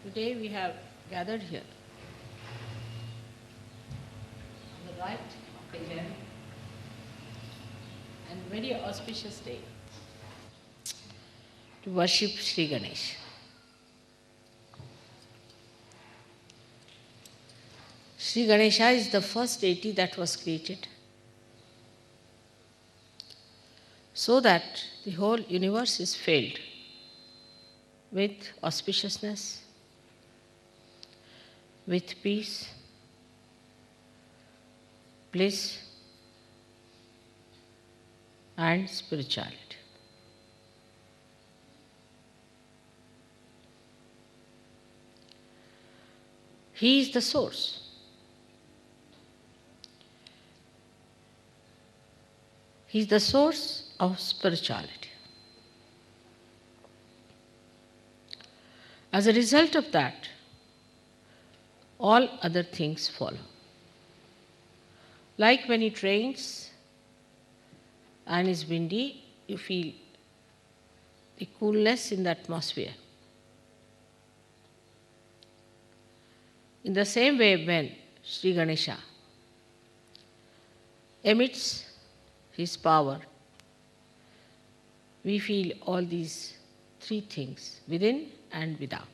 Today we have gathered here on the right occasion and very auspicious day to worship Shri Ganesha. Shri Ganesha is the first deity that was created so that the whole universe is filled with auspiciousness, with peace, bliss, and spirituality. He is the source. He is the source of spirituality. As a result of that, all other things follow. Like when it rains and is windy, you feel the coolness in the atmosphere. In the same way, when Shri Ganesha emits his power, we feel all these three things, within and without.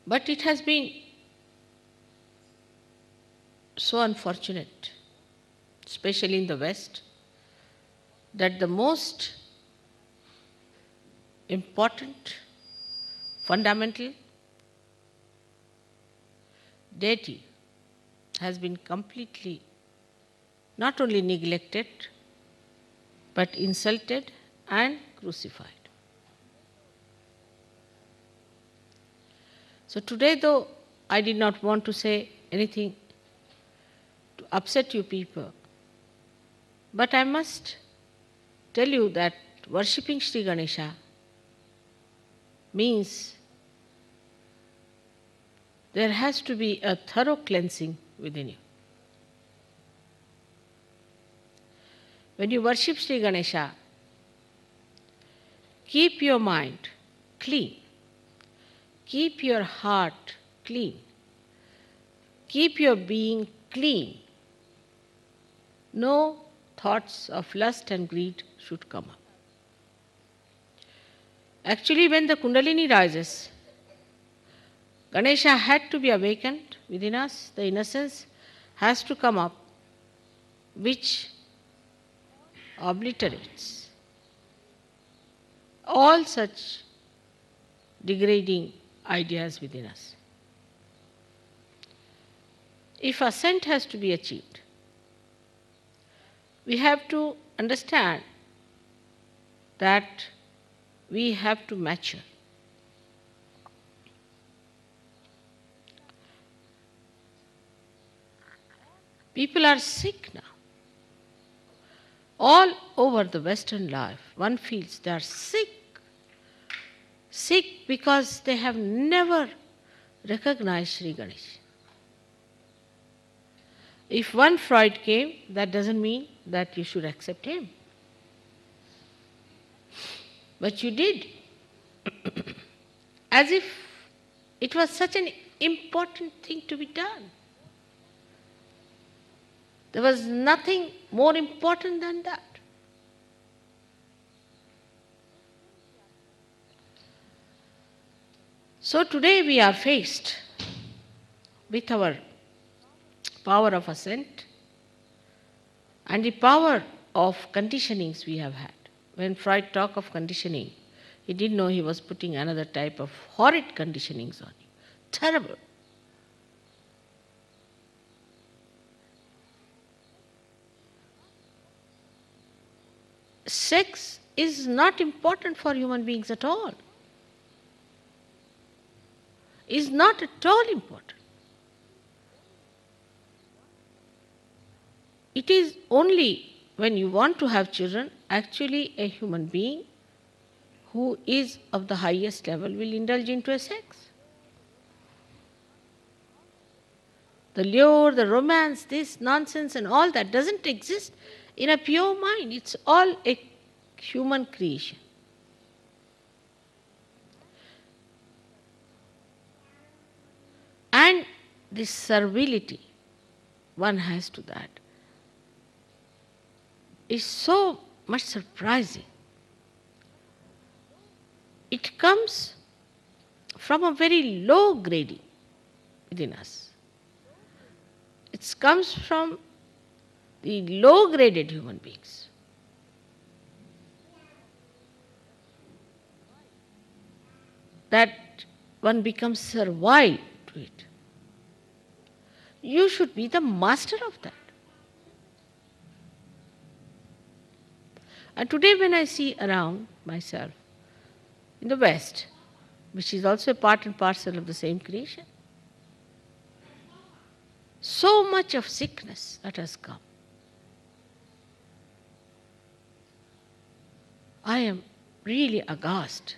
But it has been so unfortunate, especially in the West, that the most important, fundamental deity has been completely not only neglected, but insulted and crucified. So today, though I did not want to say anything to upset you people, but I must tell you that worshipping Shri Ganesha means there has to be a thorough cleansing within you. When you worship Shri Ganesha, keep your mind clean. Keep your heart clean. Keep your being clean. No thoughts of lust and greed should come up. Actually, when the Kundalini rises, Ganesha had to be awakened within us. The innocence has to come up, which obliterates all such degrading ideas within us. If ascent has to be achieved, we have to understand that we have to mature. People are sick now. All over the Western life, one feels they are sick. Sick because they have never recognized Shri Ganesha. If one Freud came, that doesn't mean that you should accept him. But you did. As if it was such an important thing to be done. There was nothing more important than that. So today we are faced with our power of ascent and the power of conditionings we have had. When Freud talked of conditioning, he didn't know he was putting another type of horrid conditionings on you. Terrible. Sex is not important for human beings at all. Is not at all important. It is only when you want to have children, actually a human being who is of the highest level will indulge into a sex. The lure, the romance, this nonsense and all that doesn't exist in a pure mind. It's all a human creation. this servility one has to that is so much surprising. It comes from a very low grading within us. It comes from the low graded human beings. That one becomes servile to it. You should be the master of that. And today when I see around myself in the West, which is also a part and parcel of the same creation, so much of sickness that has come. I am really aghast.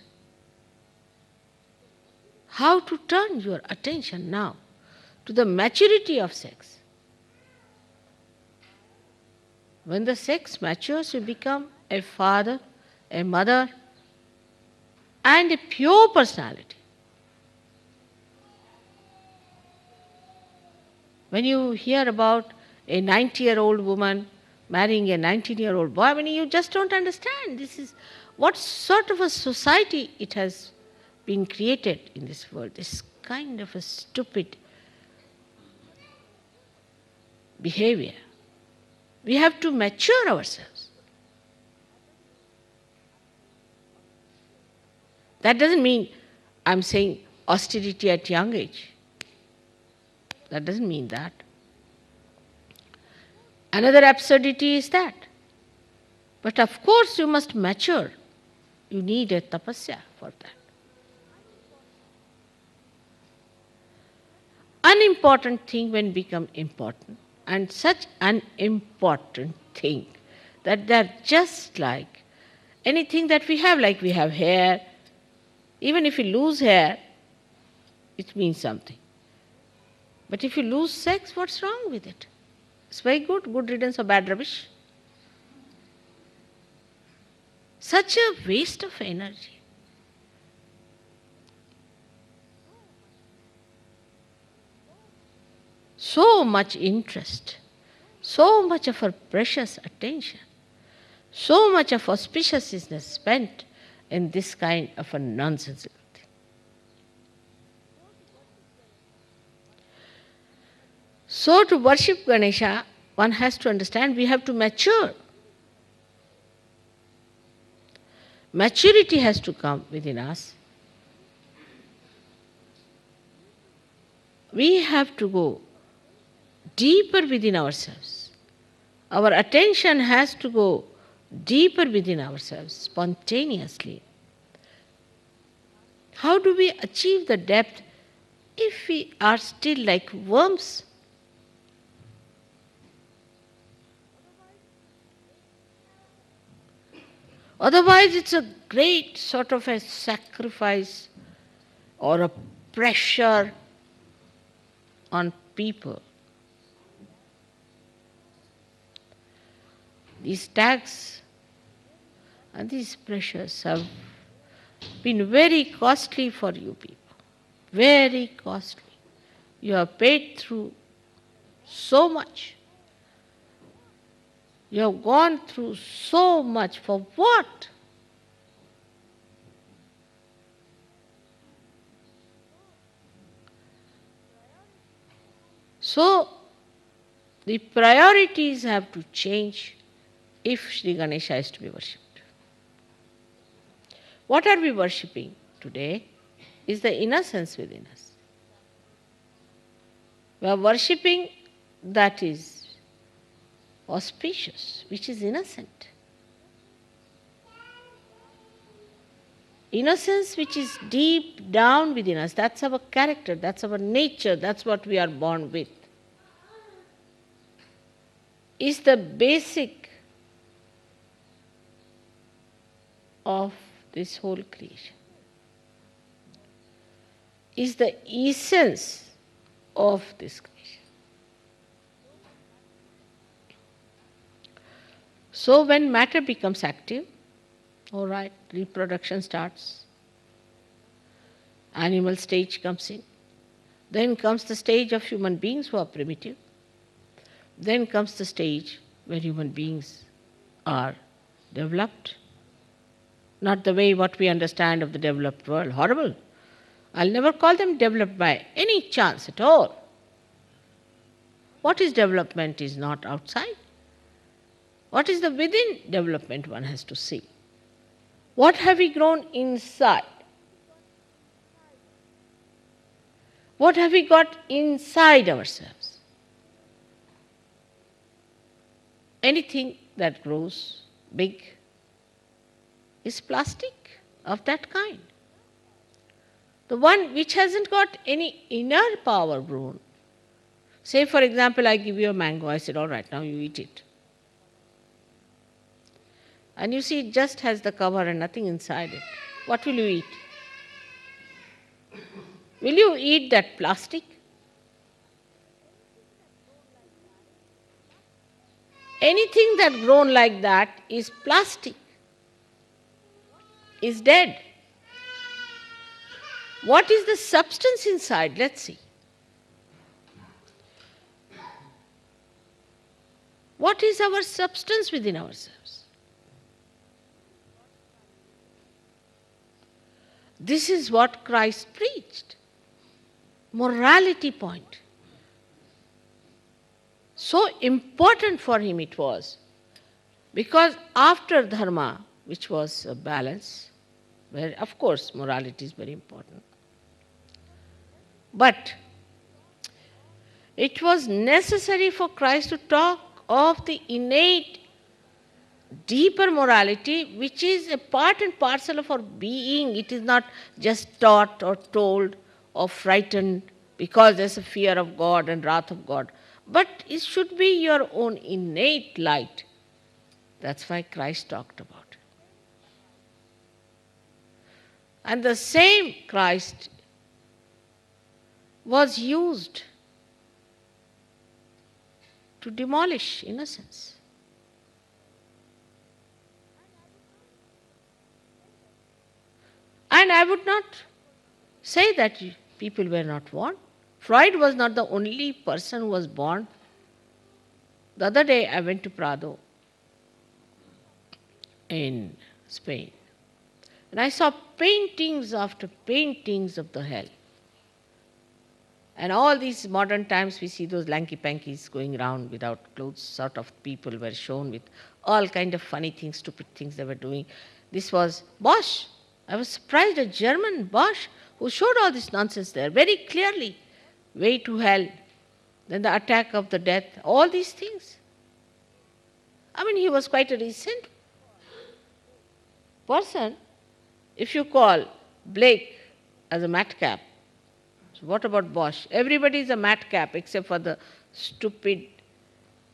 How to turn your attention now to the maturity of sex. When the sex matures, you become a father, a mother, and a pure personality. When you hear about a 90-year-old woman marrying a 19-year-old boy, you just don't understand. This is what sort of a society it has been created in this world. This kind of a stupid behavior. We have to mature ourselves. That doesn't mean I'm saying austerity at young age. That doesn't mean that. Another absurdity is that. But of course you must mature. You need a tapasya for that. Unimportant thing when become important, and such an important thing that they're just like anything that we have, like we have hair. Even if you lose hair, it means something. But if you lose sex, what's wrong with it? It's very good riddance of bad rubbish. Such a waste of energy. So much interest, so much of our precious attention, so much of auspiciousness spent in this kind of a nonsensical thing. So to worship Ganesha, one has to understand we have to mature. Maturity has to come within us. We have to go deeper within ourselves. Our attention has to go deeper within ourselves, spontaneously. How do we achieve the depth if we are still like worms? Otherwise, it's a great sort of a sacrifice or a pressure on people. These tags and these pressures have been very costly for you people. Very costly. You have paid through so much. You have gone through so much for what? So, the priorities have to change if Shri Ganesha is to be worshipped. What are we worshipping today is the innocence within us. We are worshipping that is auspicious, which is innocent. Innocence which is deep down within us, that's our character, that's our nature, that's what we are born with, is the basic of this whole creation, is the essence of this creation. So when matter becomes active, all right, reproduction starts, animal stage comes in, Then comes the stage of human beings who are primitive. Then comes the stage where human beings are developed. Not the way what we understand of the developed world. Horrible. I'll never call them developed by any chance at all. What is development is not outside. What is the within development one has to see. What have we grown inside? What have we got inside ourselves? Anything that grows big is plastic of that kind. The one which hasn't got any inner power grown. Say, for example, I give you a mango. I said, all right, now you eat it. And you see, it just has the cover and nothing inside it. What will you eat? Will you eat that plastic? Anything that grown like that is plastic, is dead. What is the substance inside? Let's see. What is our substance within ourselves? This is what Christ preached. Morality point. So important for him it was. Because after dharma, which was a balance, where of course morality is very important, but it was necessary for Christ to talk of the innate, deeper morality, which is a part and parcel of our being. It is not just taught or told or frightened because there's a fear of God and wrath of God. But it should be your own innate light. That's why Christ talked about it. And the same Christ was used to demolish innocence. And I would not say that people were not born. Freud was not the only person who was born. The other day I went to Prado in Spain. And I saw paintings after paintings of the hell. And all these modern times we see those lanky-pankies going around without clothes, sort of people were shown with all kind of funny things, stupid things they were doing. This was Bosch. I was surprised, a German Bosch who showed all this nonsense there very clearly. Way to hell, then the attack of the death, all these things. I mean, he was quite a recent person. If you call Blake as a madcap, so what about Bosch? Everybody is a madcap except for the stupid,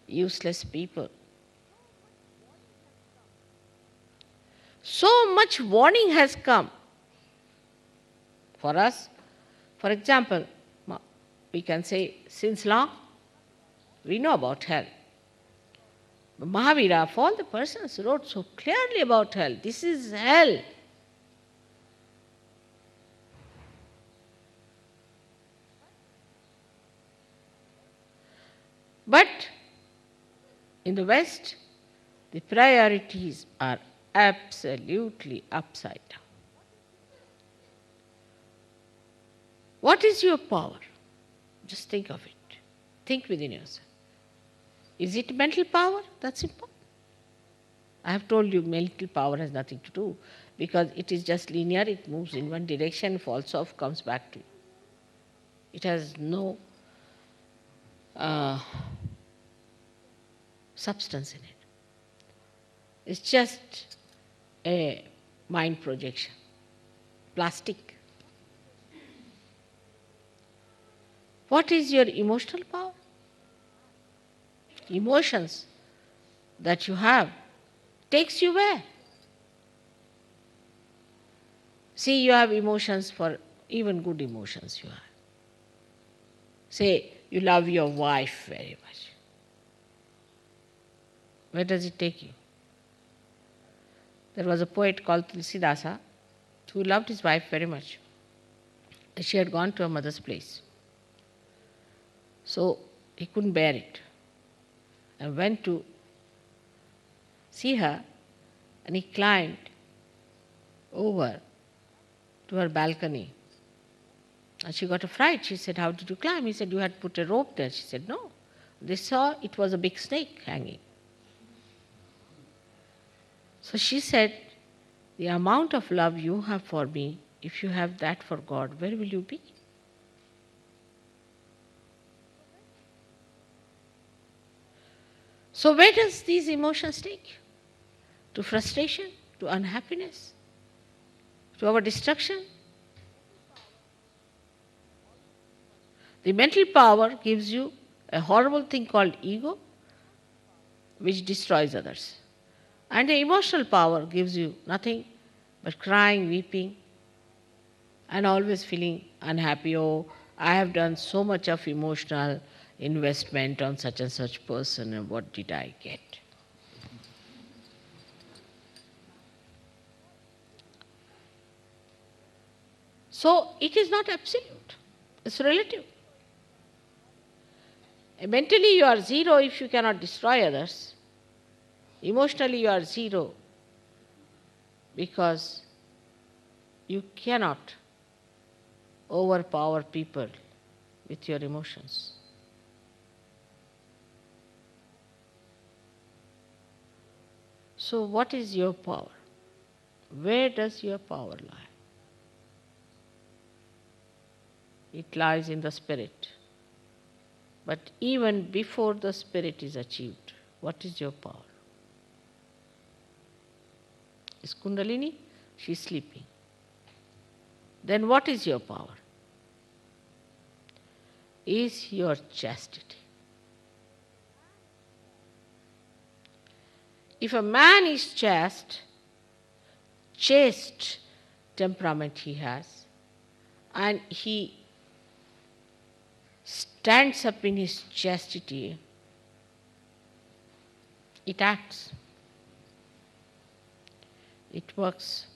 useless people. So much warning has come for us. For example, we can say, since long, we know about hell. But Mahavira, of all the persons, wrote so clearly about hell. This is hell. But in the West, the priorities are absolutely upside down. What is your power? Just think of it. Think within yourself. Is it mental power? That's important. I have told you mental power has nothing to do because it is just linear, it moves in one direction, falls off, comes back to you. It has no substance in it. It's just a mind projection, plastic. What is your emotional power? Emotions that you have takes you where? See, you have emotions for even good emotions you have. Say, you love your wife very much. Where does it take you? There was a poet called Tulsidasa who loved his wife very much. She had gone to her mother's place. So he couldn't bear it and went to see her, and he climbed over to her balcony. And she got a fright. She said, "How did you climb?" He said, "You had put a rope there." She said, "No." They saw it was a big snake hanging. So she said, "The amount of love you have for me, if you have that for God, where will you be?" So where does these emotions take you? To frustration, to unhappiness, to our destruction. The mental power gives you a horrible thing called ego, which destroys others. And the emotional power gives you nothing but crying, weeping, and always feeling unhappy. Oh, I have done so much of emotional investment on such and such person, and what did I get? So it is not absolute, it's relative. Mentally you are zero if you cannot destroy others. Emotionally you are zero because you cannot overpower people with your emotions. So what is your power? Where does your power lie? It lies in the spirit. But even before the spirit is achieved, what is your power? Is Kundalini? She is sleeping. Then what is your power? Is your chastity. If a man is chaste temperament he has, and he stands up in his chastity, it acts. It works.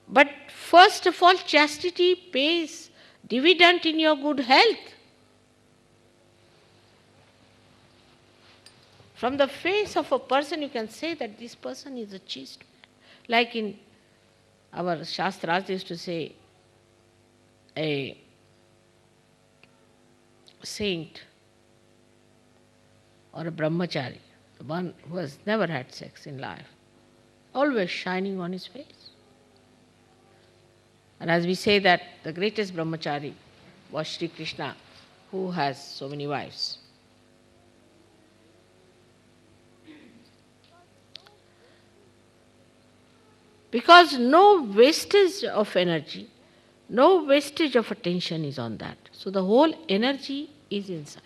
But first of all, chastity pays dividend in your good health. From the face of a person, you can say that this person is a chaste man. Like in our Shastras, they used to say, a saint or a brahmachari, one who has never had sex in life, always shining on his face. And as we say that the greatest brahmachari was Shri Krishna, who has so many wives. Because no wastage of energy, no wastage of attention is on that. So the whole energy is inside.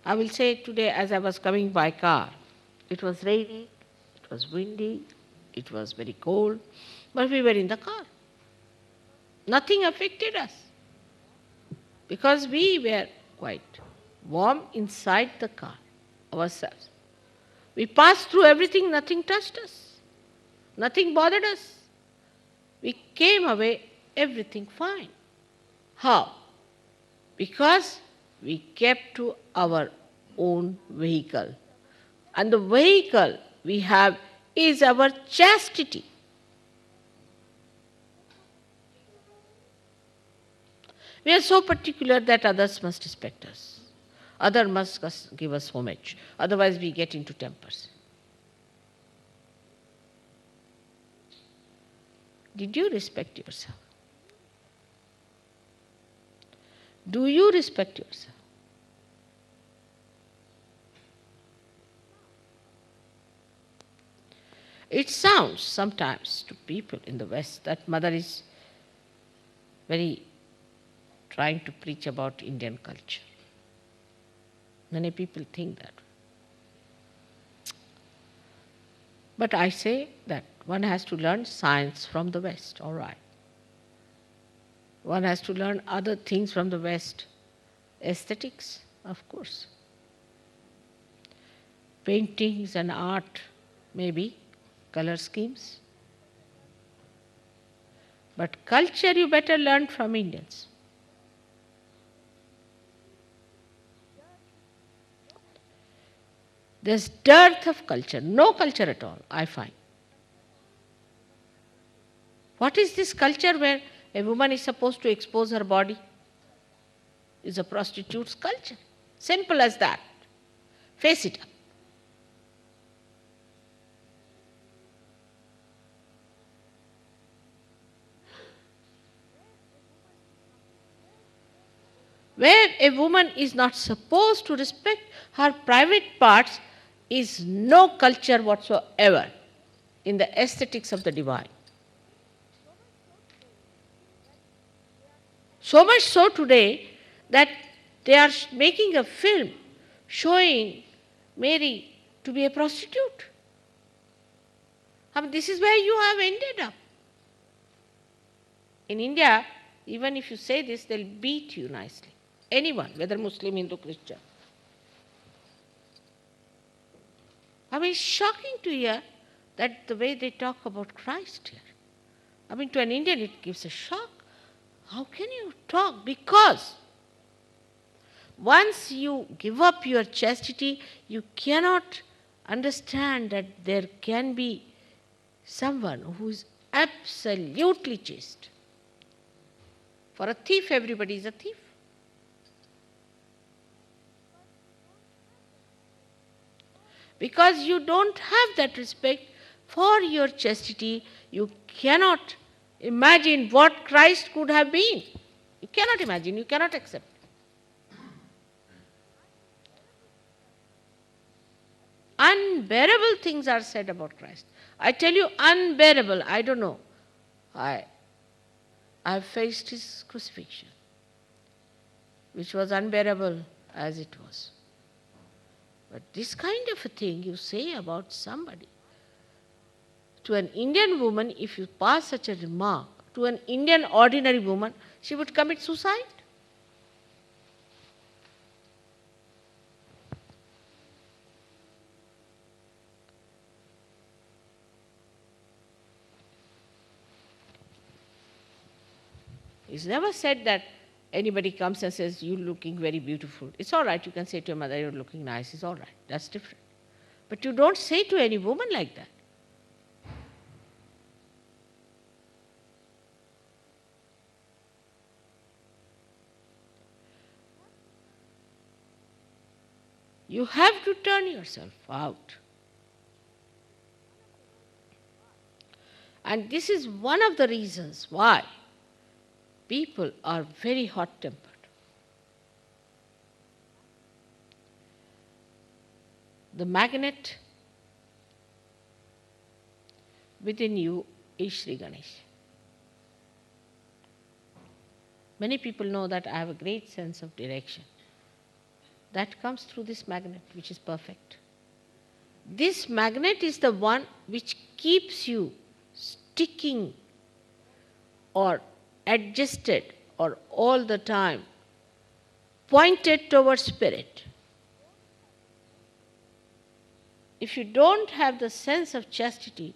I will say today as I was coming by car, it was raining, it was windy, it was very cold, but we were in the car. Nothing affected us because we were quite warm inside the car ourselves. We passed through everything, nothing touched us, nothing bothered us. We came away, everything fine. How? Because we kept to our own vehicle. And the vehicle we have is our chastity. We are so particular that others must respect us. Others must give us homage. Otherwise we get into tempers. Did you respect yourself? Do you respect yourself? It sounds sometimes to people in the West that Mother is very trying to preach about Indian culture. Many people think that. But I say that one has to learn science from the West, all right. One has to learn other things from the West. Aesthetics, of course. Paintings and art, maybe. Color schemes. But culture you better learn from Indians. There's dearth of culture, no culture at all, I find. What is this culture where a woman is supposed to expose her body? Is a prostitute's culture. Simple as that. Face it up. Where a woman is not supposed to respect her private parts is no culture whatsoever in the aesthetics of the divine. So much so today that they are making a film showing Mary to be a prostitute. I mean, this is where you have ended up. In India, even if you say this, they'll beat you nicely. Anyone, whether Muslim, Hindu, Christian. I mean, it's shocking to hear that the way they talk about Christ here. I mean, to an Indian it gives a shock. How can you talk? Because once you give up your chastity, you cannot understand that there can be someone who is absolutely chaste. For a thief, everybody is a thief. Because you don't have that respect for your chastity, you cannot imagine what Christ could have been. You cannot imagine, you cannot accept. Unbearable things are said about Christ. I tell you, unbearable. I don't know. I've faced his crucifixion, which was unbearable as it was. But this kind of a thing you say about somebody, to an Indian woman, if you pass such a remark, to an Indian ordinary woman, she would commit suicide. It's never said that anybody comes and says, you're looking very beautiful. It's all right, you can say to your mother, you're looking nice. It's all right, that's different. But you don't say to any woman like that. You have to turn yourself out. And this is one of the reasons why people are very hot-tempered. The magnet within you is Shri Ganesha. Many people know that I have a great sense of direction. That comes through this magnet, which is perfect. This magnet is the one which keeps you sticking or adjusted or all the time pointed towards spirit. If you don't have the sense of chastity,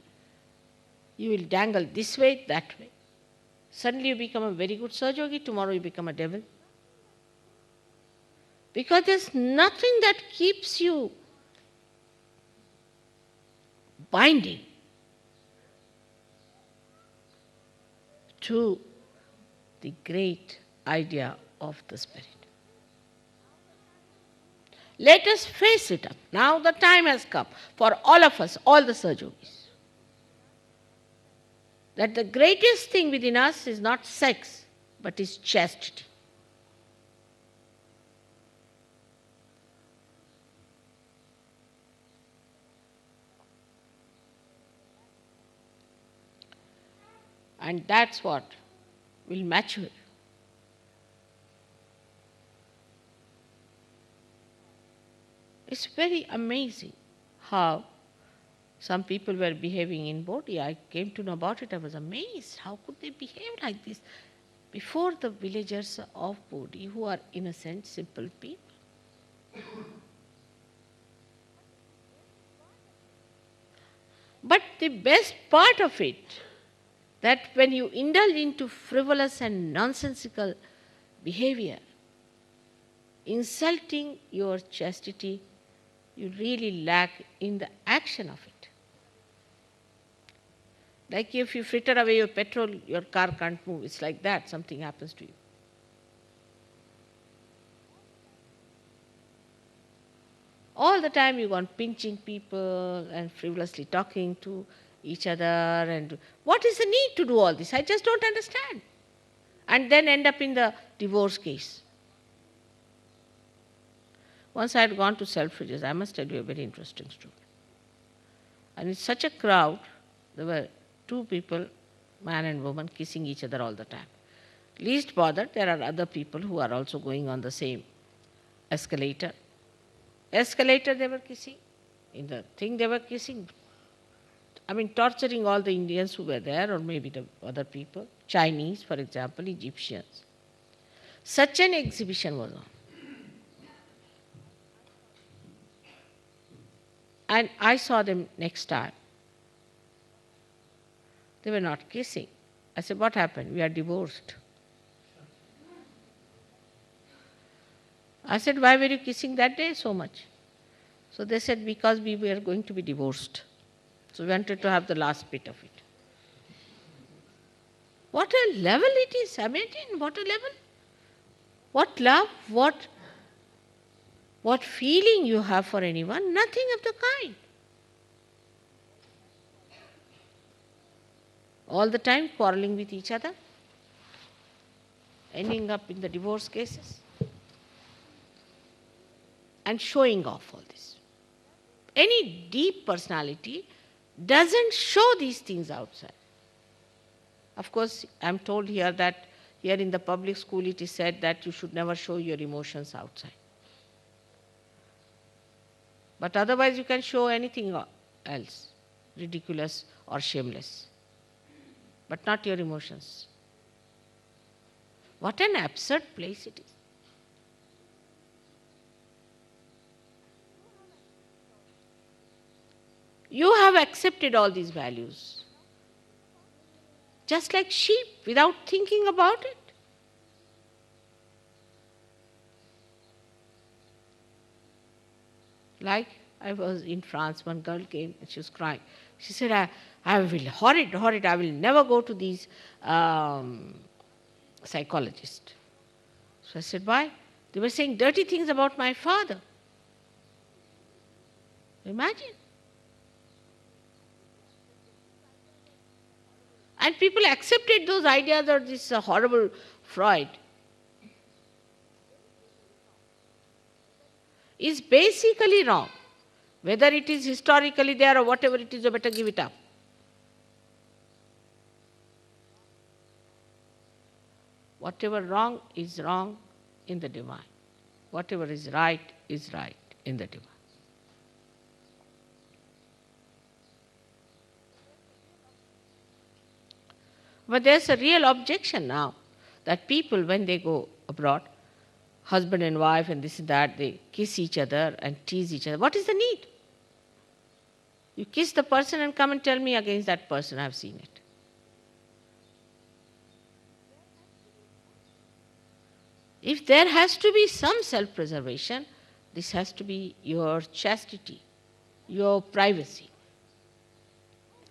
you will dangle this way, that way. Suddenly you become a very good Sahajogi, tomorrow you become a devil. Because there's nothing that keeps you binding to the great idea of the Spirit. Let us face it up. Now the time has come for all of us, all the Sahajogis, that the greatest thing within us is not sex, but is chastity. And that's what will mature. It's very amazing how some people were behaving in Bodhi. I came to know about it. I was amazed. How could they behave like this before the villagers of Bodhi, who are innocent, simple people? But the best part of it, that when you indulge into frivolous and nonsensical behavior, insulting your chastity, you really lack in the action of it. Like if you fritter away your petrol, your car can't move. It's like that, something happens to you. All the time you go on pinching people and frivolously talking to each other. And what is the need to do all this? I just don't understand. And then end up in the divorce case. Once I had gone to Selfridges, I must tell you a very interesting story. And in such a crowd, there were two people, man and woman, kissing each other all the time. Least bothered, there are other people who are also going on the same escalator. Escalator they were kissing, in the thing they were kissing. I mean, torturing all the Indians who were there, or maybe the other people, Chinese, for example, Egyptians. Such an exhibition was on. And I saw them next time. They were not kissing. I said, what happened? We are divorced. I said, why were you kissing that day so much? So they said, because we were going to be divorced. So we wanted to have the last bit of it. What a level it is. Imagine, what a level. What love, what feeling you have for anyone? Nothing of the kind. All the time quarreling with each other, ending up in the divorce cases, and showing off all this. Any deep personality doesn't show these things outside. Of course, I'm told here that here in the public school it is said that you should never show your emotions outside. But otherwise you can show anything else, ridiculous or shameless, but not your emotions. What an absurd place it is. You have accepted all these values, just like sheep, without thinking about it. Like I was in France, one girl came and she was crying. She said, I will, horrid, I will never go to these psychologists. So I said, why? They were saying dirty things about my father. Imagine. And people accepted those ideas of this horrible Freud. Is basically wrong. Whether it is historically there or whatever it is, you better give it up. Whatever wrong is wrong in the divine. Whatever is right in the divine. But there's a real objection now that people, when they go abroad, husband and wife and this and that, they kiss each other and tease each other. What is the need? You kiss the person and come and tell me against that person. I've seen it. If there has to be some self-preservation, this has to be your chastity, your privacy.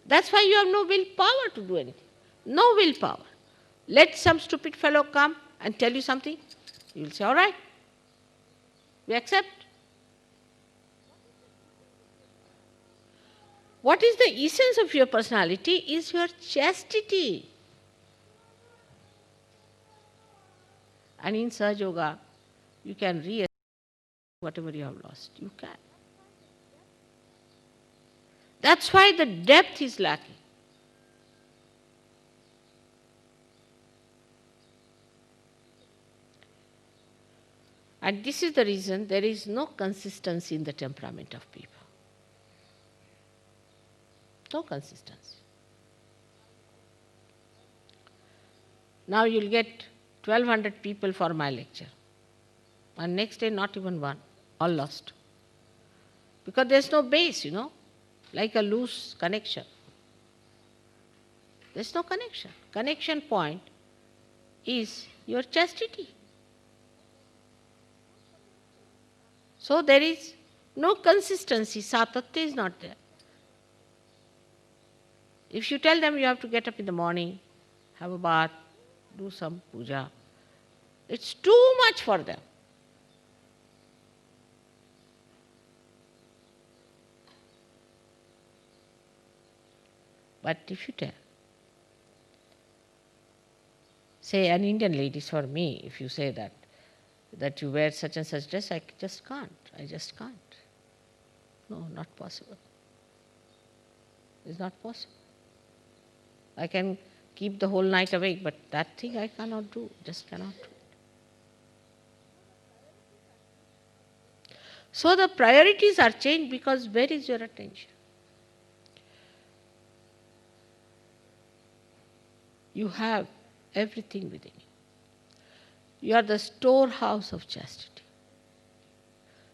That's why you have no willpower to do anything. No willpower. Let some stupid fellow come and tell you something. You will say, all right, we accept. What is the essence of your personality is your chastity. And in Sahaja Yoga, you can re-establish whatever you have lost. You can. That's why the depth is lacking. And this is the reason there is no consistency in the temperament of people. No consistency. Now you'll get 1,200 people for my lecture. And next day not even one. All lost. Because there's no base, like a loose connection. There's no connection. Connection point is your chastity. So there is no consistency. Satatya is not there. If you tell them you have to get up in the morning, have a bath, do some puja, it's too much for them. But if you tell, say an Indian lady, for me, if you say that you wear such and such dress, I just can't. No, not possible. It's not possible. I can keep the whole night awake, but that thing I cannot do, just cannot do. So the priorities are changed because where is your attention? You have everything within you. You are the storehouse of chastity,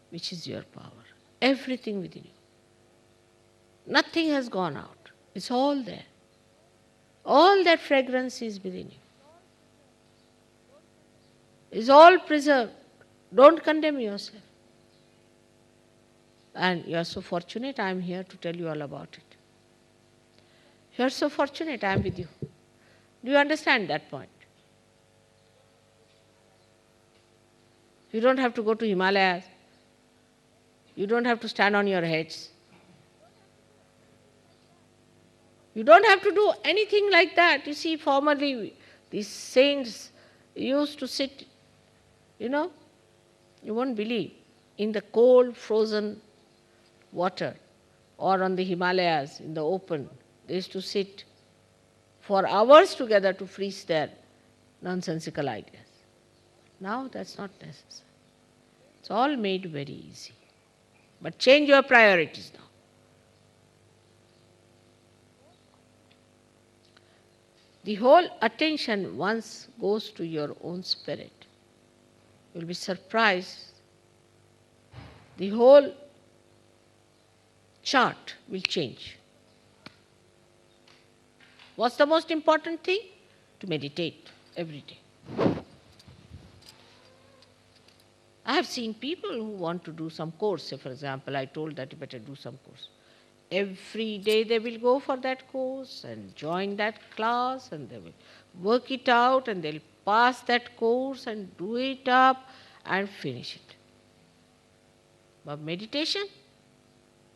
which is your power. Everything within you. Nothing has gone out. It's all there. All that fragrance is within you. It's all preserved. Don't condemn yourself. And you are so fortunate, I am here to tell you all about it. You are so fortunate, I am with you. Do you understand that point? You don't have to go to Himalayas. You don't have to stand on your heads. You don't have to do anything like that. You see, formerly these saints used to sit, you won't believe, in the cold, frozen water or on the Himalayas in the open. They used to sit for hours together to freeze their nonsensical ideas. Now that's not necessary. It's all made very easy. But change your priorities now. The whole attention once goes to your own spirit. You'll be surprised. The whole chart will change. What's the most important thing? To meditate every day. I have seen people who want to do some course. Say, for example, I told that you better do some course. Every day they will go for that course and join that class and they will work it out and they'll pass that course and do it up and finish it. But meditation,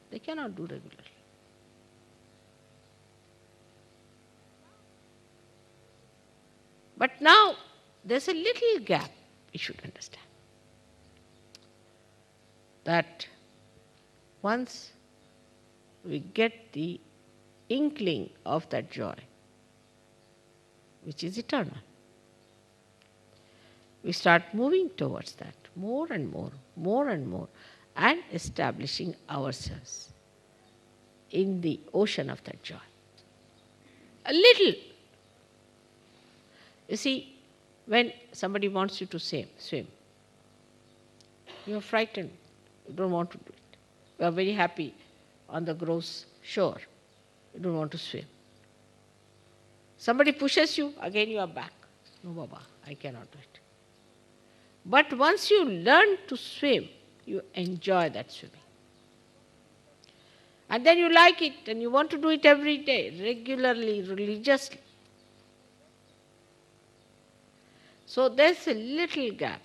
they cannot do regularly. But now there's a little gap, you should understand. That once we get the inkling of that joy, which is eternal, we start moving towards that more and more, and establishing ourselves in the ocean of that joy. A little. You see, when somebody wants you to swim, you are frightened. You don't want to do it. You are very happy on the gross shore. You don't want to swim. Somebody pushes you, again you are back. No, Baba, I cannot do it. But once you learn to swim, you enjoy that swimming. And then you like it and you want to do it every day, regularly, religiously. So there's a little gap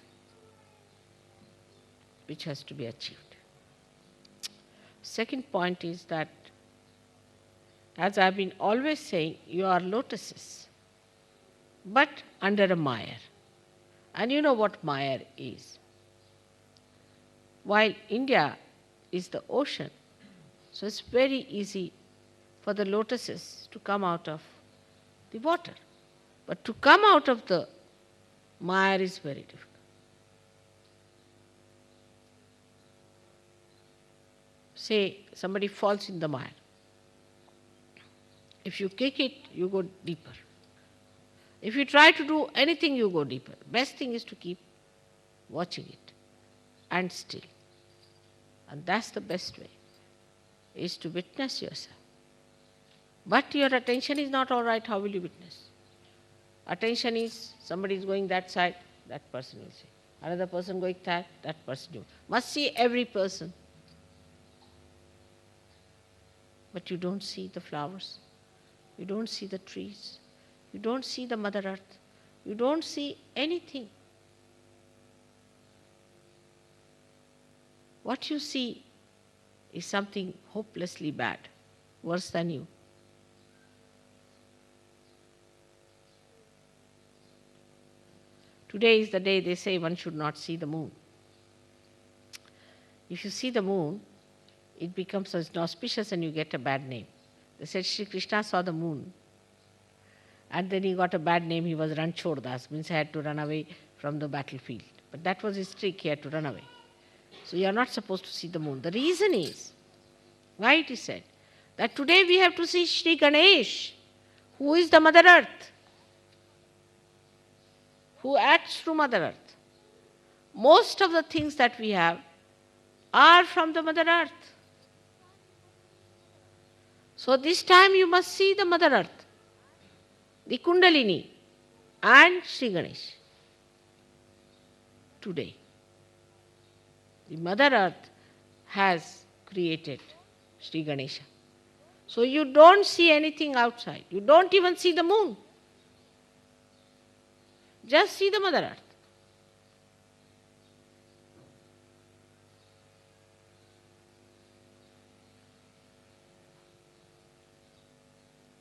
which has to be achieved. Second point is that, as I've been always saying, you are lotuses, but under a mire. And you know what mire is. While India is the ocean, so it's very easy for the lotuses to come out of the water. But to come out of the mire is very difficult. Say somebody falls in the mire. If you kick it, you go deeper. If you try to do anything, you go deeper. Best thing is to keep watching it and still. And that's the best way, is to witness yourself. But your attention is not all right, how will you witness? Attention is somebody is going that side, that person will see. Another person going that person will. Must see every person. But you don't see the flowers. You don't see the trees. You don't see the Mother Earth. You don't see anything. What you see is something hopelessly bad, worse than you. Today is the day they say one should not see the moon. If you see the moon, it becomes inauspicious and you get a bad name. They said Shri Krishna saw the moon and then he got a bad name. He was Ranchordas, means he had to run away from the battlefield. But that was his trick, he had to run away. So you are not supposed to see the moon. The reason is, why it is said, that today we have to see Shri Ganesha, who is the Mother Earth, who acts through Mother Earth. Most of the things that we have are from the Mother Earth. So this time you must see the Mother Earth, the Kundalini and Shri Ganesha. Today, the Mother Earth has created Shri Ganesha. So you don't see anything outside. You don't even see the moon. Just see the Mother Earth.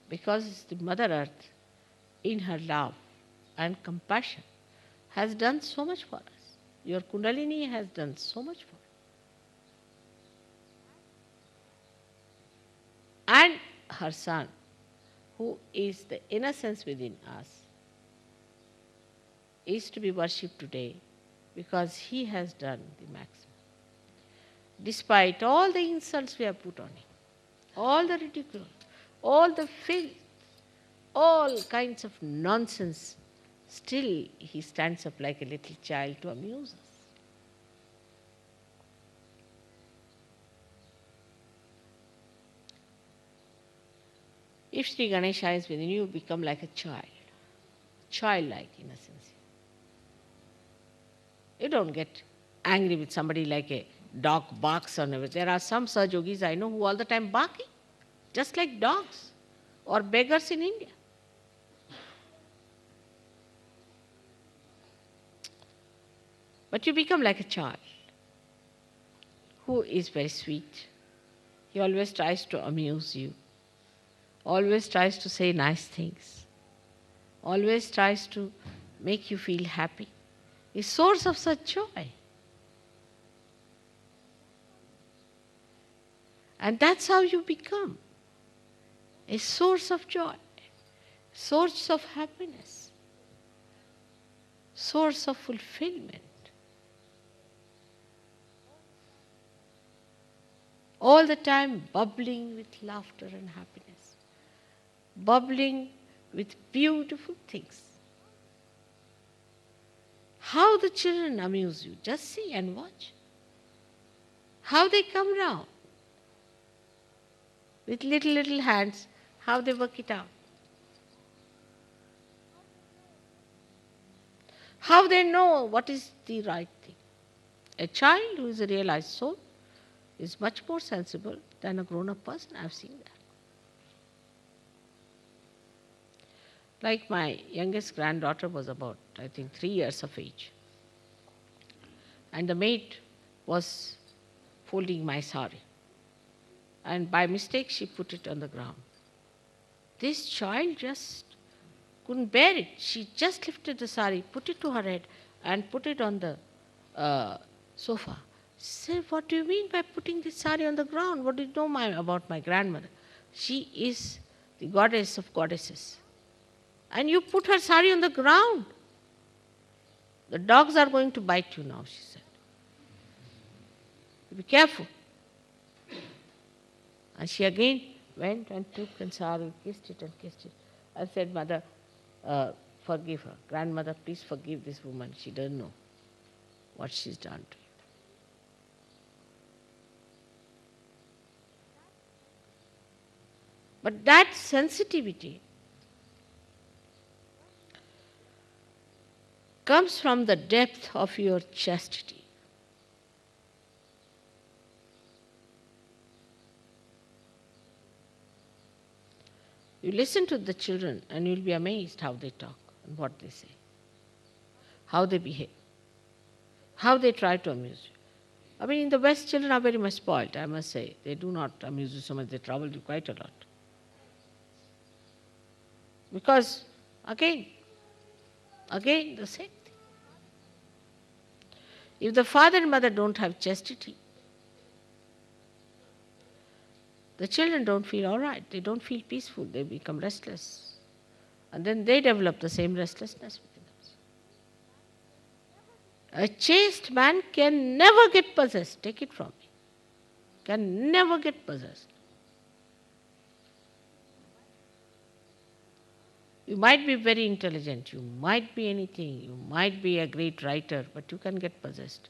Because the Mother Earth, in her love and compassion, has done so much for us. Your Kundalini has done so much for us. And her son, who is the innocence within us, is to be worshipped today because he has done the maximum. Despite all the insults we have put on him, all the ridicule, all the filth, all kinds of nonsense, still he stands up like a little child to amuse us. If Shri Ganesha is within you, become like a child, childlike innocence. You don't get angry with somebody like a dog barks on everything. There are some Saj Yogis I know who all the time barking, just like dogs or beggars in India. But you become like a child who is very sweet. He always tries to amuse you, always tries to say nice things, always tries to make you feel happy. A source of such joy. And that's how you become a source of joy, source of happiness, source of fulfillment. All the time bubbling with laughter and happiness, bubbling with beautiful things. How the children amuse you, just see and watch. How they come round with little hands, how they work it out. How they know what is the right thing. A child who is a realized soul is much more sensible than a grown-up person. I've seen that. Like my youngest granddaughter was about, I think, 3 years of age. And the maid was folding my sari. And by mistake, she put it on the ground. This child just couldn't bear it. She just lifted the sari, put it to her head, and put it on the sofa. She said, "What do you mean by putting this sari on the ground? What do you know about my grandmother? She is the goddess of goddesses. And you put her sari on the ground. The dogs are going to bite you now," she said. "Be careful." And she again went and took and sari, kissed it, and said, "Mother, forgive her. Grandmother, please forgive this woman. She doesn't know what she's done to you." But that sensitivity comes from the depth of your chastity. You listen to the children and you'll be amazed how they talk and what they say, how they behave, how they try to amuse you. I mean, in the West, children are very much spoiled, I must say. They do not amuse you so much, they trouble you quite a lot. Because, again, the same thing. If the father and mother don't have chastity, the children don't feel all right, they don't feel peaceful, they become restless. And then they develop the same restlessness within themselves. A chaste man can never get possessed, take it from me. Can never get possessed. You might be very intelligent, you might be anything, you might be a great writer, but you can get possessed.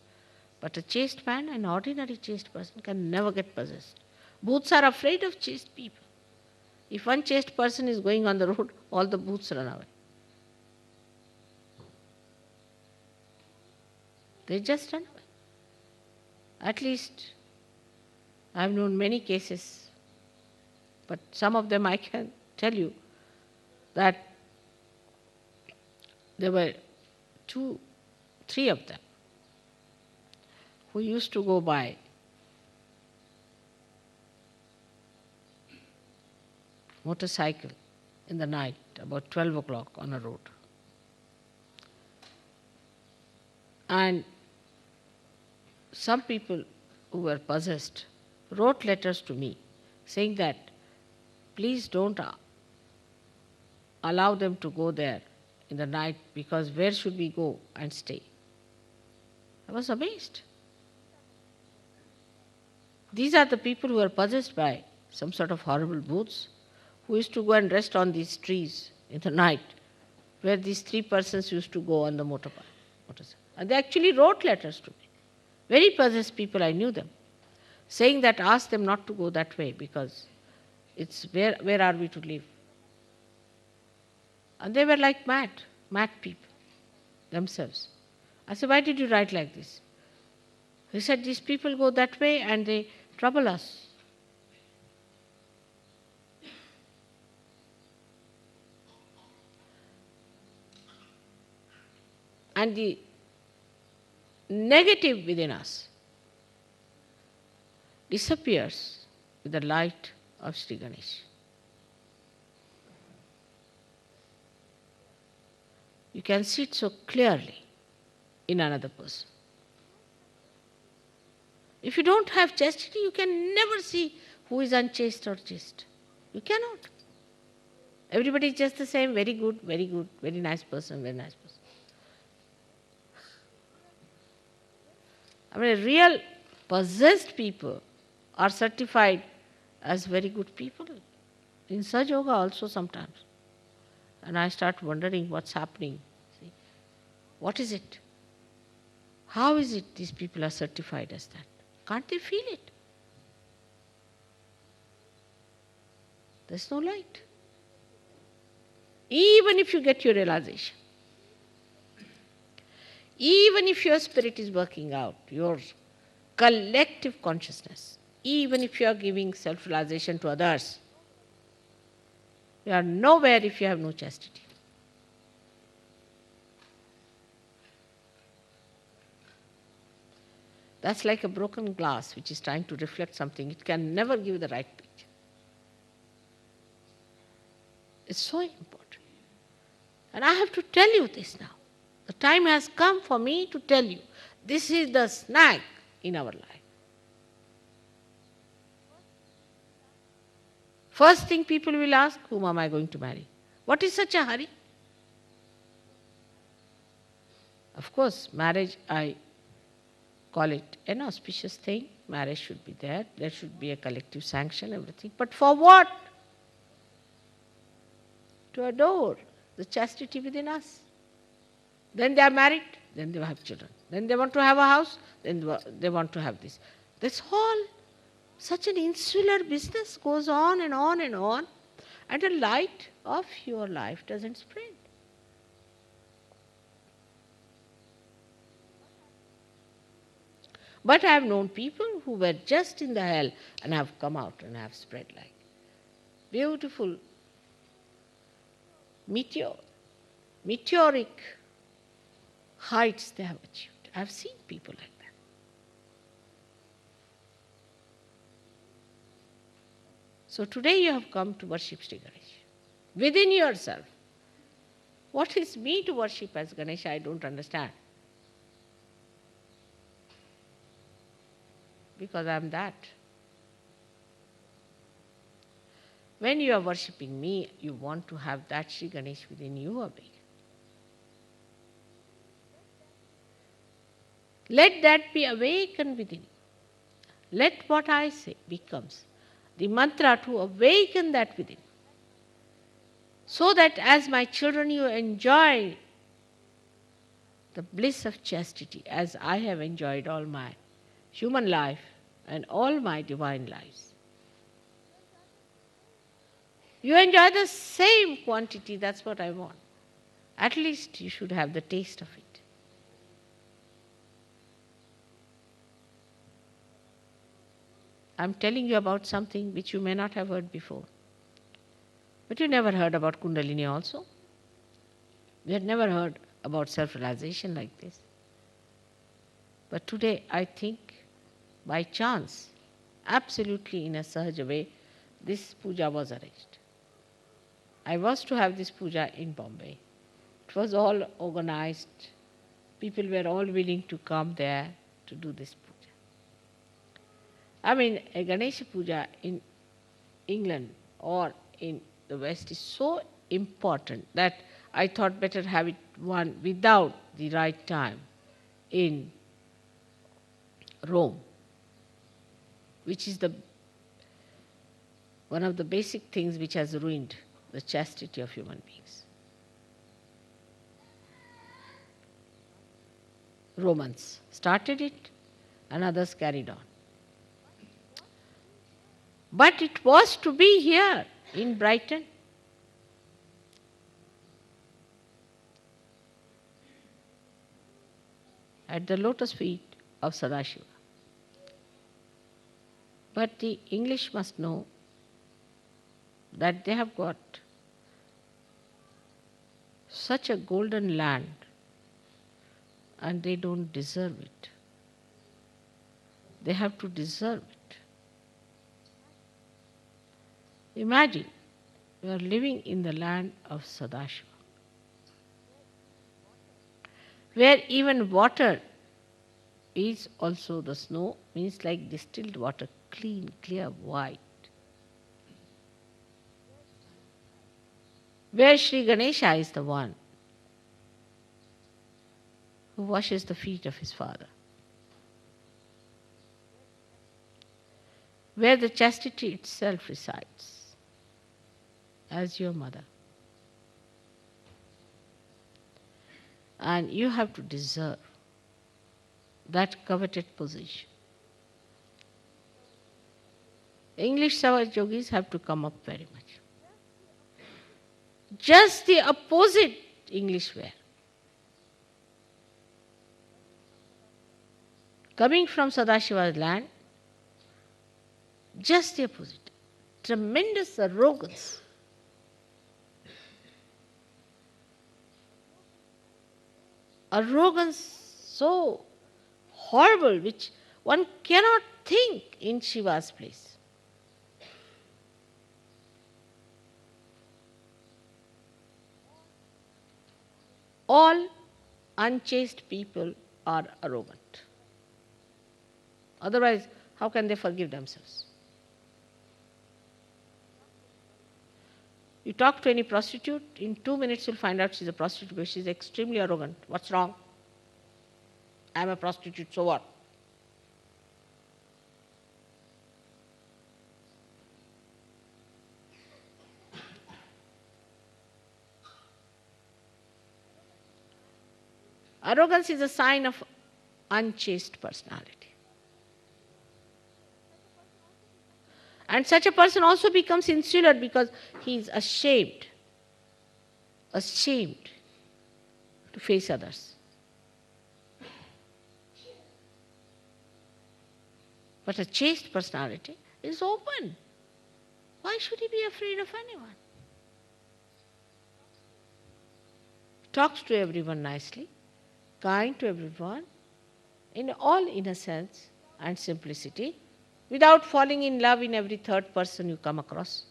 But a chaste man, an ordinary chaste person, can never get possessed. Bhoots are afraid of chaste people. If one chaste person is going on the road, all the bhoots run away. They just run away. At least I have known many cases, but some of them I can tell you that there were 2, 3 of them who used to go by motorcycle in the night about 12 o'clock on a road. And some people who were possessed wrote letters to me saying that please don't allow them to go there in the night, because where should we go and stay? I was amazed. These are the people who are possessed by some sort of horrible bhoots, who used to go and rest on these trees in the night, where these 3 persons used to go on the motorcycle. And they actually wrote letters to me. Very possessed people, I knew them, saying that ask them not to go that way, because it's where are we to live? And they were like mad people themselves. I said, why did you write like this? He said, these people go that way and they trouble us. And the negative within us disappears with the light of Shri Ganesha. You can see it so clearly in another person. If you don't have chastity, you can never see who is unchaste or chaste. You cannot. Everybody is just the same, very good, very nice person, very nice person. I mean, real possessed people are certified as very good people. In Saj Yoga also sometimes. And I start wondering what's happening. See, what is it? How is it these people are certified as that? Can't they feel it? There's no light. Even if you get your realization, even if your spirit is working out, your collective consciousness, even if you are giving self-realization to others, you are nowhere if you have no chastity. That's like a broken glass which is trying to reflect something. It can never give the right picture. It's so important. And I have to tell you this now. The time has come for me to tell you, this is the snag in our life. First thing people will ask, whom am I going to marry? What is such a hurry? Of course, marriage, I call it an auspicious thing. Marriage should be there. There should be a collective sanction, everything. But for what? To adore the chastity within us. Then they are married, then they have children. Then they want to have a house, then they want to have this. This whole, such an insular business goes on and on and on. and the light of your life doesn't spread. But I have known people who were just in the hell and have come out and have spread like beautiful meteoric heights they have achieved. I have seen people like that. So today you have come to worship Shri Ganesha. Within yourself. What is me to worship as Ganesha? I don't understand. Because I am that. When you are worshipping me, you want to have that Shri Ganesh within you awake. Let that be awakened within you. Let what I say becomes the mantra to awaken that within. So that as my children you enjoy the bliss of chastity as I have enjoyed all my human life and all my divine lives. You enjoy the same quantity, that's what I want. At least you should have the taste of it. I'm telling you about something which you may not have heard before. But you never heard about Kundalini also. You had never heard about self-realization like this. But today I think by chance, absolutely in a sahaja way, this puja was arranged. I was to have this puja in Bombay. It was all organized. People were all willing to come there to do this puja. I mean, a Ganesha puja in England or in the West is so important that I thought better have it one without the right time in Rome, which is one of the basic things which has ruined the chastity of human beings. Romans started it and others carried on. But it was to be here in Brighton. At the lotus feet of Sadashiva. But the English must know that they have got such a golden land and they don't deserve it. They have to deserve it. Imagine, you are living in the land of Sadashiva, where even water is also the snow, means like distilled water, clean, clear, white. Where Shri Ganesha is the one who washes the feet of his father. Where the chastity itself resides as your mother. And you have to deserve that coveted position. English Savage yogis have to come up very much. Just the opposite English wear. Coming from Sadashiva's land, just the opposite. Tremendous arrogance. Arrogance so horrible, which one cannot think in Shiva's place. All unchaste people are arrogant. Otherwise, how can they forgive themselves? You talk to any prostitute, in 2 minutes you'll find out she's a prostitute because she's extremely arrogant. What's wrong? I'm a prostitute, so what? Arrogance is a sign of unchaste personality. And such a person also becomes insular because he is ashamed to face others. But a chaste personality is open. Why should he be afraid of anyone? Talks to everyone nicely, kind to everyone, in all innocence and simplicity, without falling in love in every third person you come across.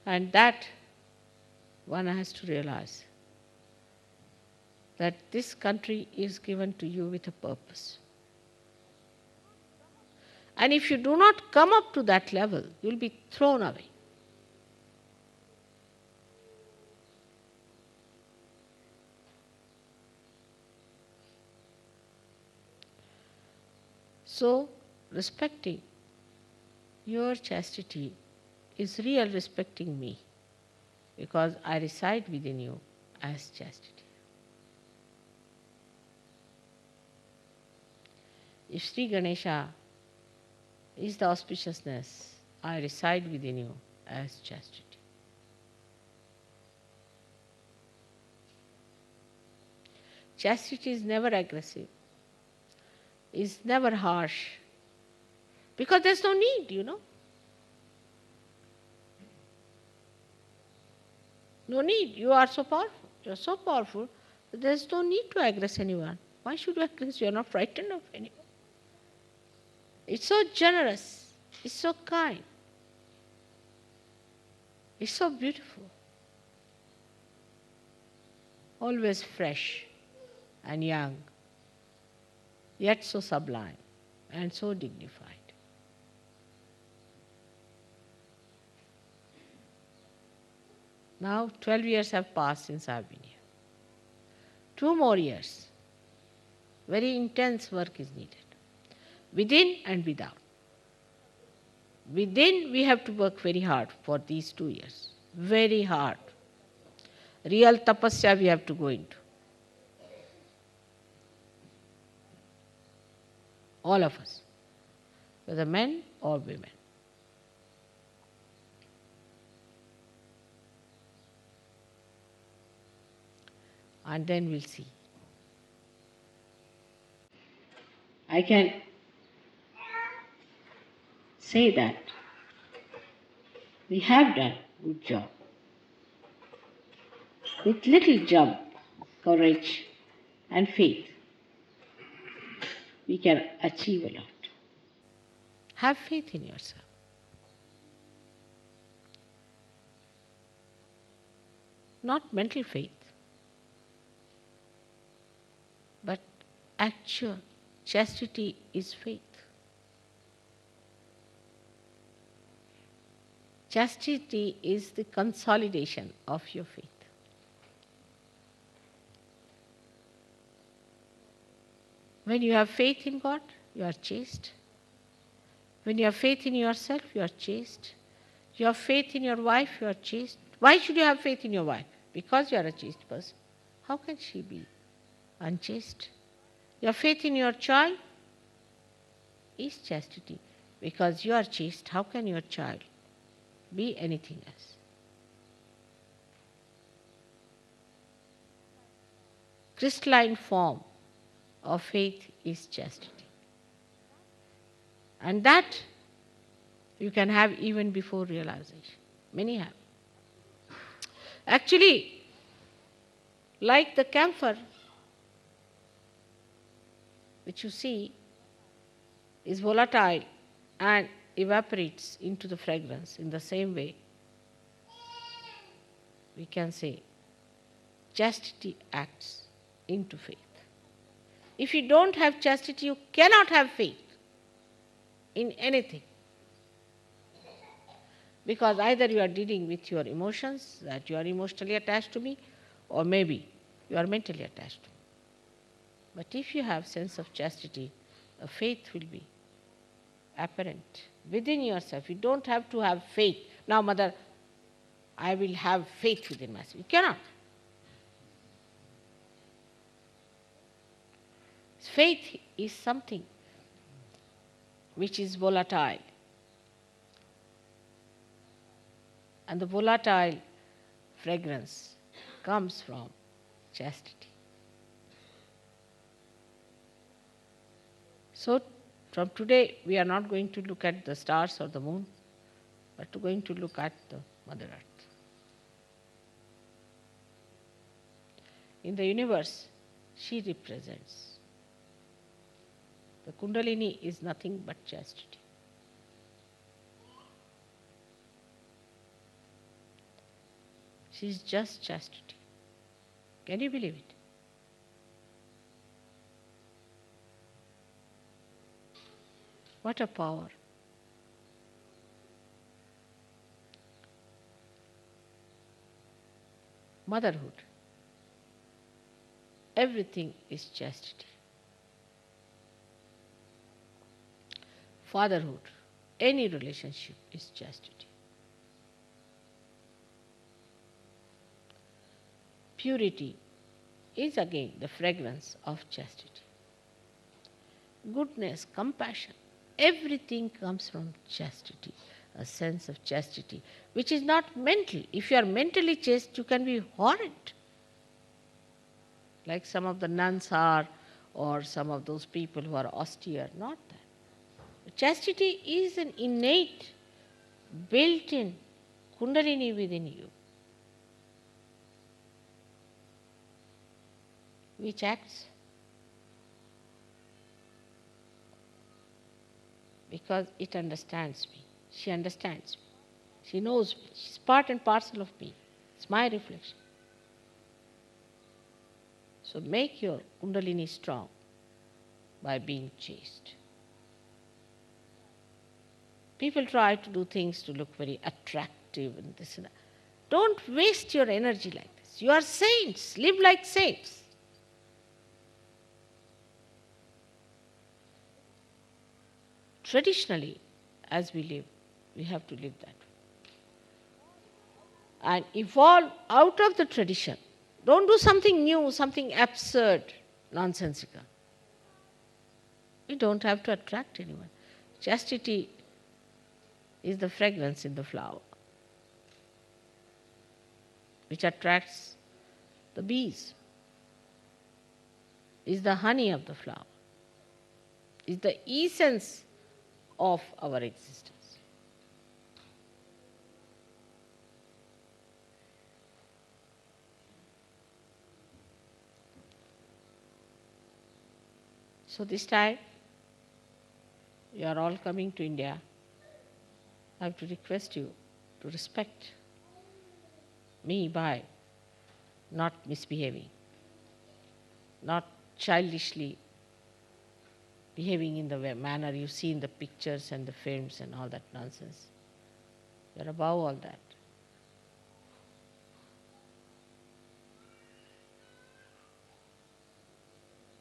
And that one has to realize that this country is given to you with a purpose. And if you do not come up to that level, you will be thrown away. So, respecting your chastity is real respecting me, because I reside within you as chastity. If Shri Ganesha is the auspiciousness, I reside within you as chastity. Chastity is never aggressive, is never harsh, because there's no need, No need. You are so powerful. You are so powerful that there's no need to aggress anyone. Why should you aggress? You are not frightened of anyone. It's so generous. It's so kind. It's so beautiful. Always fresh and young, yet so sublime and so dignified. Now 12 years have passed since I have been here. 2 more years. Very intense work is needed, within and without. Within, we have to work very hard for these 2 years. Very hard. Real tapasya we have to go into. All of us, whether men or women. And then we'll see. I can say that we have done a good job. With little jump, courage and faith, we can achieve a lot. Have faith in yourself. Not mental faith, but actual chastity is faith. Chastity is the consolidation of your faith. When you have faith in God, you are chaste. When you have faith in yourself, you are chaste. You have faith in your wife, you are chaste. Why should you have faith in your wife? Because you are a chaste person. How can she be unchaste? Your faith in your child is chastity. Because you are chaste, how can your child be anything else? Crystalline form of faith is chastity. And that you can have even before realization. Many have. Actually, like the camphor, which you see is volatile and evaporates into the fragrance, in the same way, we can say chastity acts into faith. If you don't have chastity, you cannot have faith in anything. Because either you are dealing with your emotions, that you are emotionally attached to me, or maybe you are mentally attached to me. But if you have sense of chastity, a faith will be apparent within yourself. You don't have to have faith. Now, Mother, I will have faith within myself. You cannot. Faith is something which is volatile. And the volatile fragrance comes from chastity. So, from today, we are not going to look at the stars or the moon, but going to look at the Mother Earth. In the universe, she represents. The Kundalini is nothing but chastity. She is just chastity. Can you believe it? What a power. Motherhood. Everything is chastity. Fatherhood. Any relationship is chastity. Purity is again the fragrance of chastity. Goodness, compassion, everything comes from chastity, a sense of chastity, which is not mental. If you are mentally chaste, you can be horrid, like some of the nuns are, or some of those people who are austere. Not that. Chastity is an innate, built-in Kundalini within you, which acts because it understands me. She understands me. She knows me. She's part and parcel of me. It's my reflection. So make your Kundalini strong by being chaste. People try to do things to look very attractive and this and that. Don't waste your energy like this. You are saints. Live like saints. Traditionally, as we live, we have to live that way. And evolve out of the tradition. Don't do something new, something absurd, nonsensical. You don't have to attract anyone. Chastity is the fragrance in the flower, which attracts the bees, is the honey of the flower, is the essence of our existence. So this time, you are all coming to India. I have to request you to respect me by not misbehaving, not childishly behaving in the manner you see in the pictures and the films and all that nonsense. You are above all that.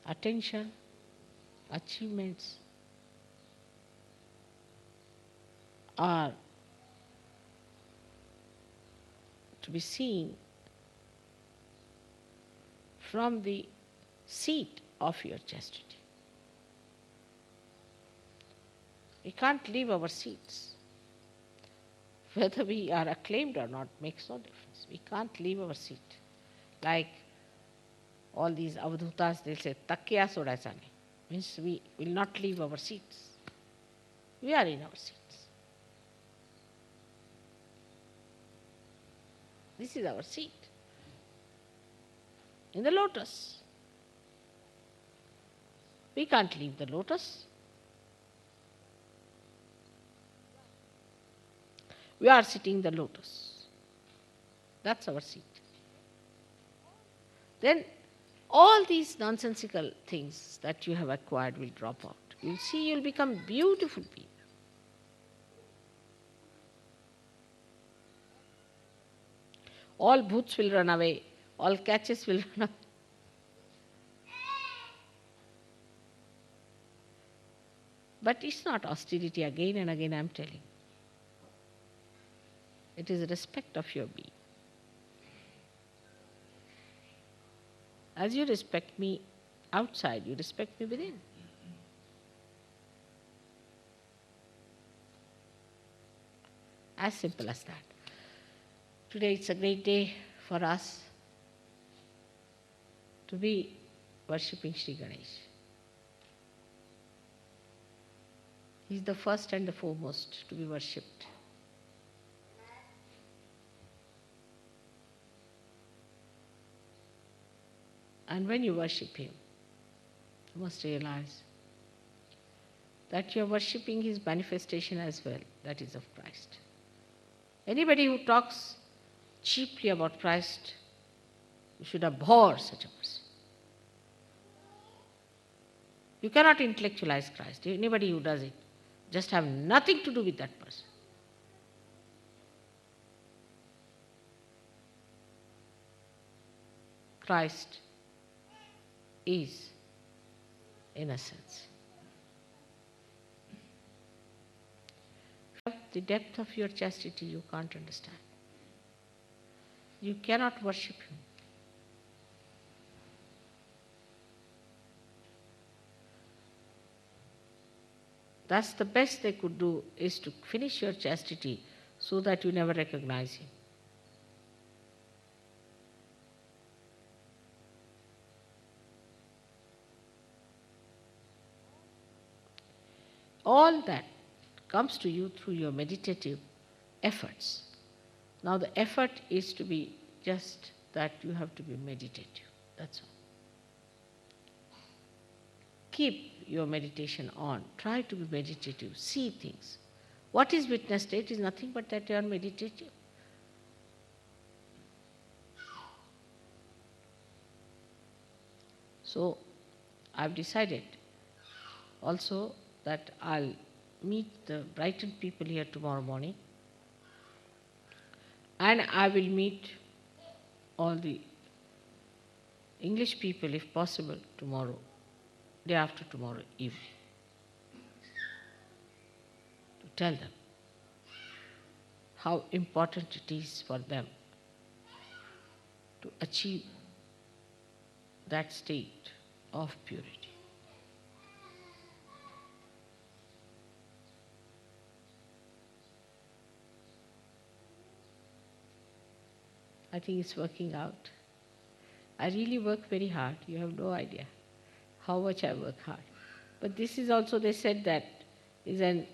Attention, achievements are to be seen from the seat of your chastity. We can't leave our seats. Whether we are acclaimed or not makes no difference. We can't leave our seat. Like all these avadhutas, they'll say, takya sodasane. Means we will not leave our seats. We are in our seats. This is our seat. In the lotus. We can't leave the lotus. We are sitting in the lotus. That's our seat. Then all these nonsensical things that you have acquired will drop out. You'll see you'll become beautiful people. All bhoots will run away. All catches will run away. But it's not austerity again and again, I'm telling. It is respect of your being. As you respect me outside, you respect me within. As simple as that. Today it's a great day for us to be worshipping Shri Ganesha. He is the first and the foremost to be worshipped. And when you worship him, you must realize that you are worshipping his manifestation as well, that is of Christ. Anybody who talks cheaply about Christ, you should abhor such a person. You cannot intellectualize Christ. Anybody who does it just have nothing to do with that person. Christ is innocence. The depth of your chastity you can't understand. You cannot worship him. Thus the best they could do is to finish your chastity so that you never recognize him. All that comes to you through your meditative efforts. Now the effort is to be just that you have to be meditative. That's all. Keep your meditation on. Try to be meditative. See things. What is witness state is nothing but that you are meditative. So I've decided also that I'll meet the Brighton people here tomorrow morning, and I will meet all the English people, if possible, tomorrow, day after tomorrow evening, to tell them how important it is for them to achieve that state of purity. I think it's working out. I really work very hard. You have no idea how much I work hard. But this is also, they said that is an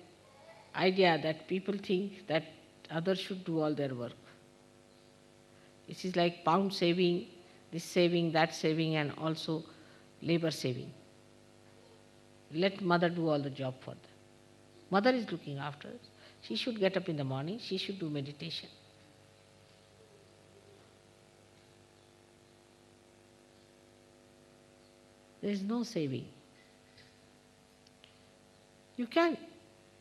idea that people think that others should do all their work. It is like pound saving, this saving, that saving, and also labor saving. Let mother do all the job for them. Mother is looking after us. She should get up in the morning, she should do meditation. There is no saving. You can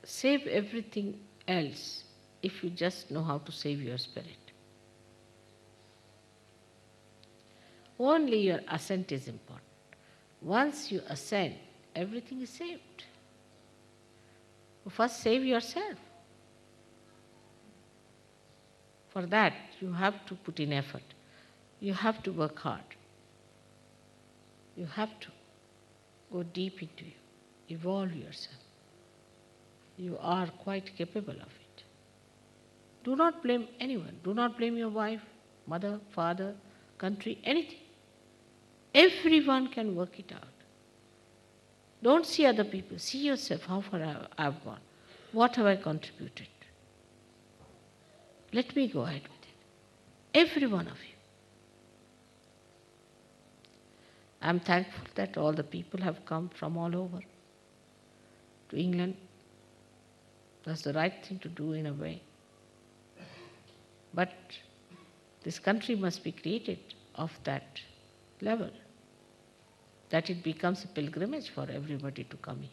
save everything else if you just know how to save your spirit. Only your ascent is important. Once you ascend, everything is saved. First save yourself. For that, you have to put in effort. You have to work hard. You have to go deep into you, evolve yourself. You are quite capable of it. Do not blame anyone. Do not blame your wife, mother, father, country, anything. Everyone can work it out. Don't see other people. See yourself, how far I've gone. What have I contributed? Let me go ahead with it. Every one of you. I'm thankful that all the people have come from all over to England. That's the right thing to do in a way. But this country must be created of that level, that it becomes a pilgrimage for everybody to come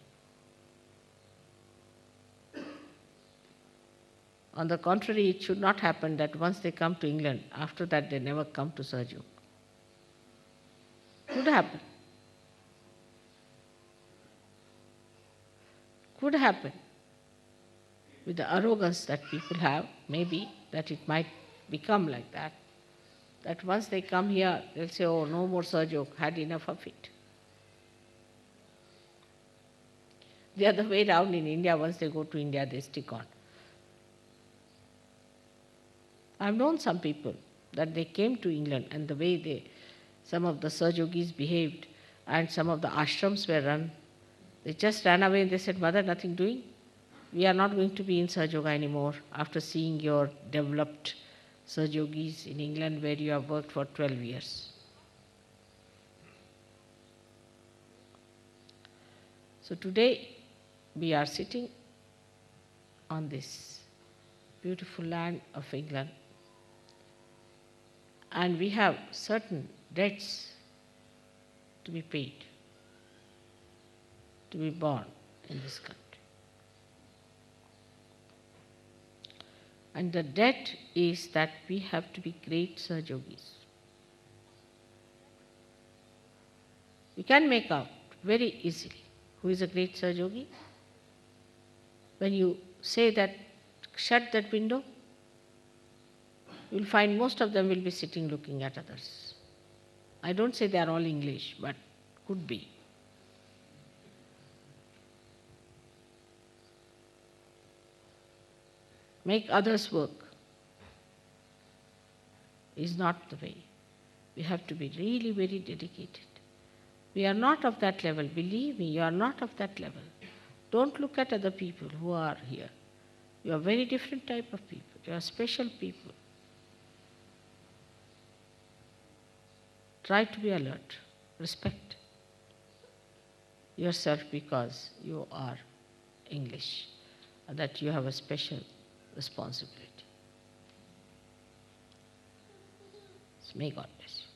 in. On the contrary, it should not happen that once they come to England, after that they never come to Sergio. Could happen. Could happen. With the arrogance that people have, maybe. that it might become like that. That once they come here, they'll say, oh, no more Sajog, had enough of it. The other way around in India, once they go to India, they stick on. I've known some people that they came to England and the way some of the Sajogis behaved and some of the ashrams were run, they just ran away and they said, Mother, nothing doing. We are not going to be in Sahaja anymore after seeing your developed Sahajogis in England where you have worked for 12 years. So today we are sitting on this beautiful land of England and we have certain debts to be paid, to be born in this country. And the debt is that we have to be great Sahajogis. You can make out very easily who is a great Sahajogi. When you say that, shut that window, you will find most of them will be sitting looking at others. I don't say they are all English, but could be. Make others work is not the way. We have to be really very dedicated. We are not of that level. Believe me, you are not of that level. Don't look at other people who are here. You are very different type of people. You are special people. Try to be alert. Respect yourself because you are English and that you have a special responsibility. So may God bless you.